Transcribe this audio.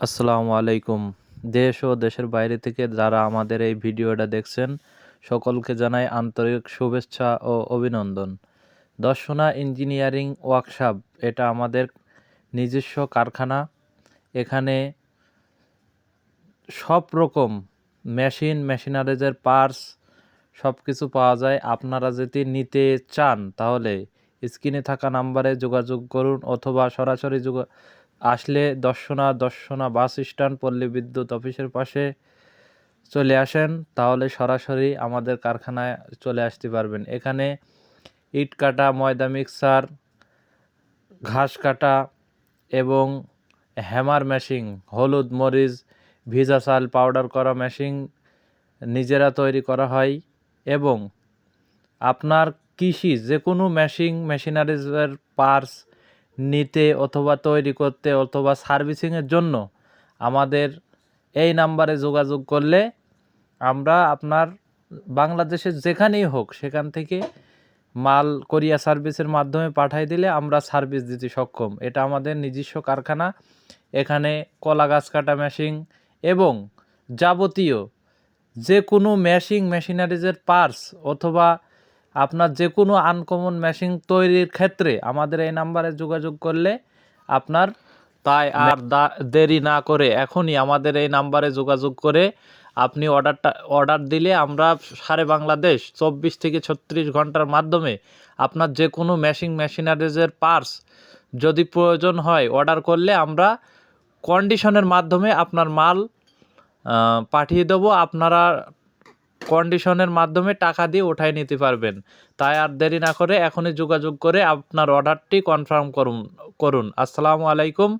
আসসালামু আলাইকুম। দেশ ও দেশের বাইরে থেকে যারা আমাদের এই ভিডিওটা দেখছেন সকলকে জানাই আন্তরিক শুভেচ্ছা ও অভিনন্দন। দর্শনা ইঞ্জিনিয়ারিং ওয়ার্কশপ এটা আমাদের নিজস্ব কারখানা। এখানে সব রকম মেশিনারিজের পার্টস সব কিছু পাওয়া যায়। আপনারা যদি নিতে চান তাহলে স্ক্রিনে থাকা নাম্বারে যোগাযোগ করুন অথবা সরাসরি আসলে দর্শনা বাস স্ট্যান্ড পল্লী বিদ্যুৎ অফিসের পাশে চলে আসেন, তাহলে সরাসরি আমাদের কারখানায় চলে আসতে পারবেন। এখানে ইট কাটা, ময়দা মিক্সার, ঘাস কাটা এবং হ্যামার মেশিন, হলুদ মরিচ ভিজা চাল পাউডার করা মেশিন নিজেরা তৈরি করা হয়। এবং আপনার কৃষি যে কোনো মেশিনারিজের পার্টস নিতে অথবা তৈরি করতে অথবা সার্ভিসিংয়ের জন্য আমাদের এই নাম্বারে যোগাযোগ করলে আমরা আপনার বাংলাদেশের যেখানেই হোক সেখান থেকে মাল কোরিয়া সার্ভিসের মাধ্যমে পাঠিয়ে দিলে আমরা সার্ভিস দিতে সক্ষম। এটা আমাদের নিজস্ব কারখানা। এখানে কলা গাছ কাটা মেশিন এবং যাবতীয় যে কোনো মেশিনারিজের পার্টস অথবা আপনার যে কোনো আনকমন মেশিন তৈরির ক্ষেত্রে আমাদের এই নাম্বারে যোগাযোগ করলে আপনার তাই আর দেরি না করে এখনই আমাদের এই নাম্বারে যোগাযোগ করে আপনি অর্ডার দিলে আমরা সারা বাংলাদেশ 24 থেকে 36 ঘন্টার মাধ্যমে আপনার যে কোনো মেশিনারিজের পার্টস যদি প্রয়োজন হয় অর্ডার করলে আমরা কন্ডিশনের মাধ্যমে আপনার মাল পাঠিয়ে দেবো। আপনারা কন্ডিশনের মাধ্যমে টাকা দিয়ে উঠায় নিতে পারবেন। তাই আর দেরি না করে এখনই যোগাযোগ করে আপনার অর্ডারটি কনফার্ম করুন। আসসালামু আলাইকুম।